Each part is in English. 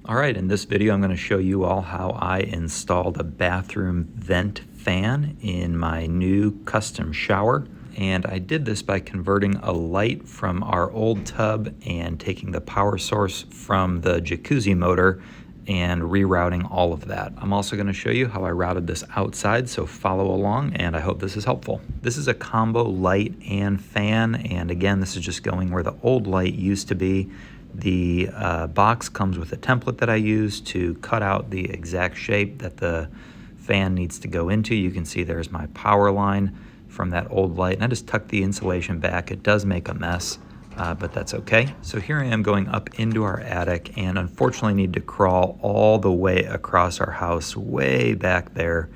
All right, in this video I'm going to show you all how I installed a bathroom vent fan in my new custom shower. And I did this by converting a light from our old tub and taking the power source from the jacuzzi motor and rerouting all of that. I'm also going to show you how I routed this outside, so follow along and I hope this is helpful. This is a combo light and fan, and again, this is just going where the old light used to be. The box comes with a template that I use to cut out the exact shape that the fan needs to go into. You can see there's my power line from that old light, and I just tucked the insulation back. It does make a mess, but that's okay. So here I am going up into our attic, and unfortunately need to crawl all the way across our house, way back there.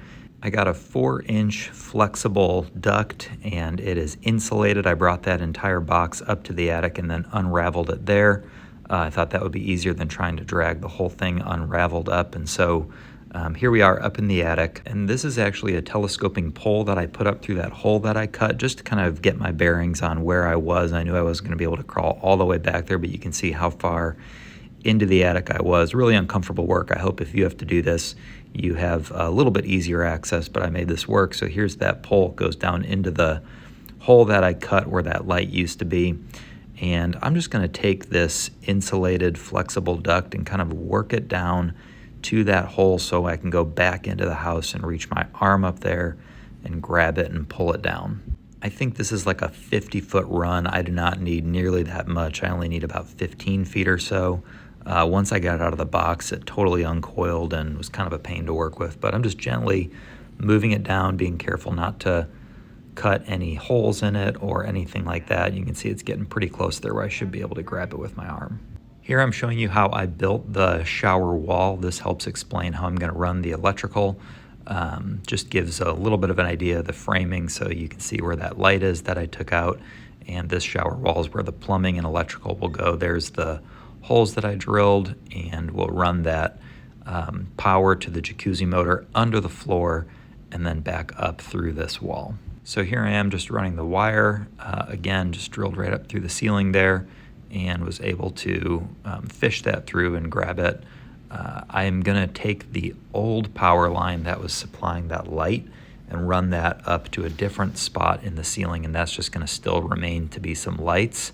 I got a 4-inch flexible duct, and it is insulated. I brought that entire box up to the attic and then unraveled it there. I thought that would be easier than trying to drag the whole thing unraveled up, and so here we are up in the attic, and this is actually a telescoping pole that I put up through that hole that I cut just to kind of get my bearings on where I was. I knew I wasn't going to be able to crawl all the way back there, but you can see how far into the attic I was. Really uncomfortable work. I hope if you have to do this, you have a little bit easier access, but I made this work. So here's that pole, goes down into the hole that I cut where that light used to be. And I'm just going to take this insulated flexible duct and kind of work it down to that hole so I can go back into the house and reach my arm up there and grab it and pull it down. I think this is like a 50-foot run. I do not need nearly that much. I only need about 15 feet or so. Once I got it out of the box, it totally uncoiled and was kind of a pain to work with, but I'm just gently moving it down, being careful not to cut any holes in it or anything like that. You can see it's getting pretty close there where I should be able to grab it with my arm. Here I'm showing you how I built the shower wall. This helps explain how I'm going to run the electrical. Just gives a little bit of an idea of the framing so you can see where that light is that I took out, and this shower wall is where the plumbing and electrical will go. There's the holes that I drilled, and we'll run that power to the jacuzzi motor under the floor and then back up through this wall. So here I am just running the wire, again, just drilled right up through the ceiling there and was able to fish that through and grab it. I am gonna take the old power line that was supplying that light and run that up to a different spot in the ceiling, and that's just gonna still remain to be some lights,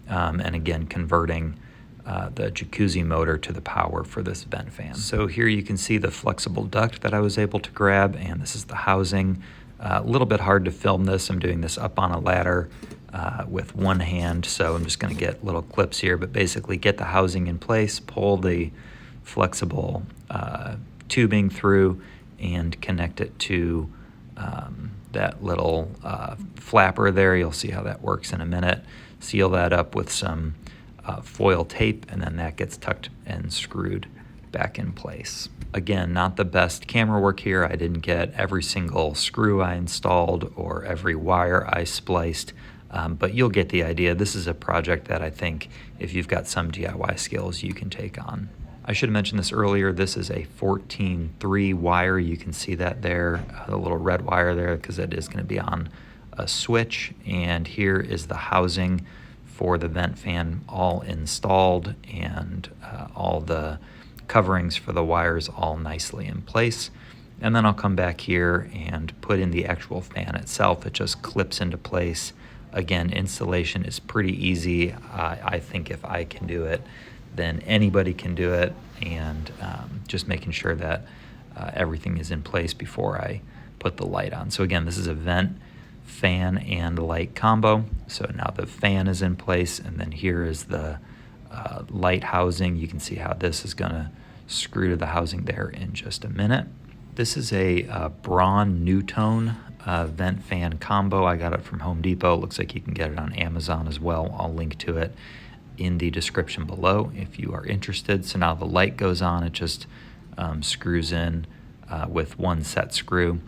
and again, converting the jacuzzi motor to the power for this vent fan. So here you can see the flexible duct that I was able to grab, and this is the housing. A little bit hard to film this. I'm doing this up on a ladder with one hand, so I'm just going to get little clips here, but basically get the housing in place, pull the flexible tubing through, and connect it to that little flapper there. You'll see how that works in a minute. Seal that up with some foil tape, and then that gets tucked and screwed back in place. Again, not the best camera work here. I didn't get every single screw I installed or every wire I spliced, but you'll get the idea. This is a project that I think if you've got some DIY skills, you can take on. I should have mentioned this earlier. This is a 14-3 wire. You can see that there, the little red wire there, because it is going to be on a switch. And here is the housing for the vent fan all installed, and all the coverings for the wires all nicely in place. And then I'll come back here and put in the actual fan itself. It just clips into place. Again, installation is pretty easy. I think if I can do it, then anybody can do it, and just making sure that everything is in place before I put the light on. So again, this is a vent, fan, and light combo. So now the fan is in place, and then here is the light housing. You can see how this is gonna screw to the housing there in just a minute. This is a Braun Newtone vent fan combo. I got it from Home Depot. Looks like you can get it on Amazon as well. I'll link to it in the description below if you are interested. So now the light goes on. It just screws in with one set screw,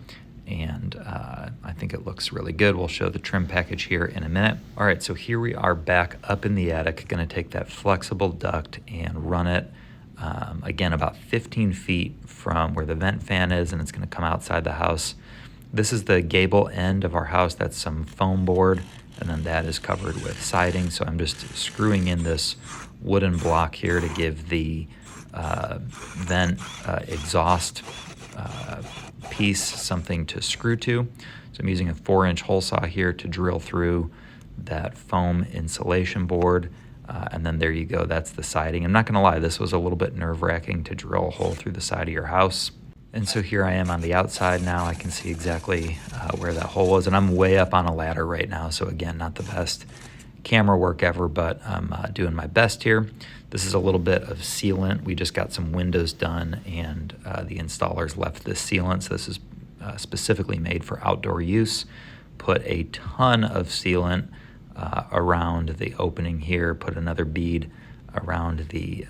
and I think it looks really good. We'll show the trim package here in a minute. All right, so here we are back up in the attic. Gonna take that flexible duct and run it again about 15 feet from where the vent fan is, and it's gonna come outside the house. This is the gable end of our house. That's some foam board, and then that is covered with siding. So I'm just screwing in this wooden block here to give the vent exhaust piece, something to screw to. So I'm using a 4-inch hole saw here to drill through that foam insulation board. And then there you go, that's the siding. I'm not gonna lie, this was a little bit nerve-wracking to drill a hole through the side of your house. And so here I am on the outside now. I can see exactly where that hole was, and I'm way up on a ladder right now. So again, not the best camera work ever, but I'm doing my best here. This is a little bit of sealant. We just got some windows done, and the installers left this sealant. So this is specifically made for outdoor use. Put a ton of sealant around the opening here, put another bead around the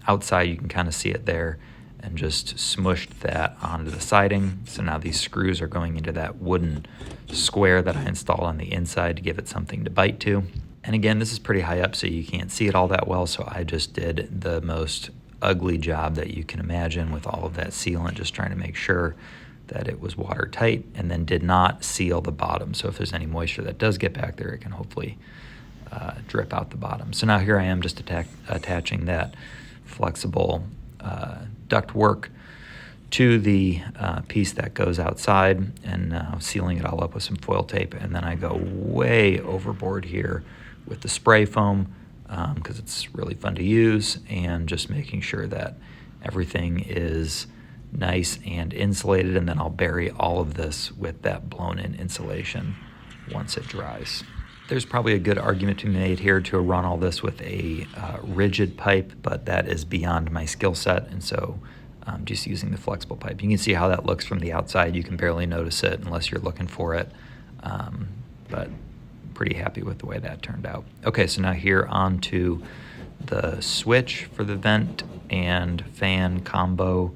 outside. You can kind of see it there, and just smushed that onto the siding. So now these screws are going into that wooden square that I installed on the inside to give it something to bite to. And again, this is pretty high up, so you can't see it all that well, so I just did the most ugly job that you can imagine with all of that sealant, just trying to make sure that it was watertight, and then did not seal the bottom. So if there's any moisture that does get back there, it can hopefully drip out the bottom. So now here I am just attaching that flexible ductwork to the piece that goes outside, and sealing it all up with some foil tape. And then I go way overboard here with the spray foam because it's really fun to use, and just making sure that everything is nice and insulated. And then I'll bury all of this with that blown-in insulation once it dries. There's probably a good argument to be made here to run all this with a rigid pipe, but that is beyond my skill set, and so I'm just using the flexible pipe. You can see how that looks from the outside. You can barely notice it unless you're looking for it, but pretty happy with the way that turned out. Okay, so now here on to the switch for the vent and fan combo,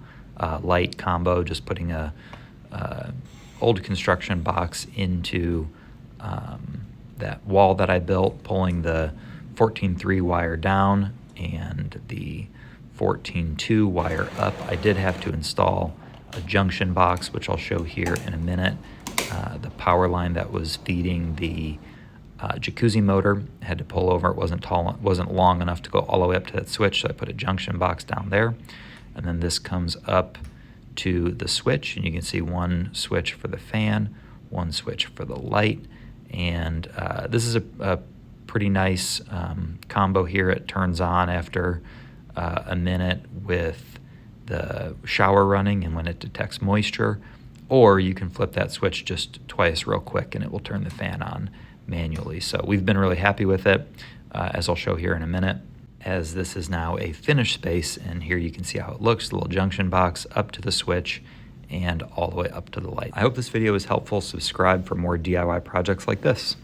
light combo, just putting a old construction box into that wall that I built, pulling the 14.3 wire down and the 14.2 wire up. I did have to install a junction box, which I'll show here in a minute. The power line that was feeding the jacuzzi motor had to pull over. It wasn't long enough to go all the way up to that switch, so I put a junction box down there. And then this comes up to the switch, and you can see one switch for the fan, one switch for the light. And this is a pretty nice combo here. It turns on after a minute with the shower running and when it detects moisture, or you can flip that switch just twice real quick and it will turn the fan on manually. So we've been really happy with it, as I'll show here in a minute, as this is now a finished space. And here you can see how it looks, the little junction box up to the switch and all the way up to the light. I hope this video was helpful. Subscribe for more DIY projects like this.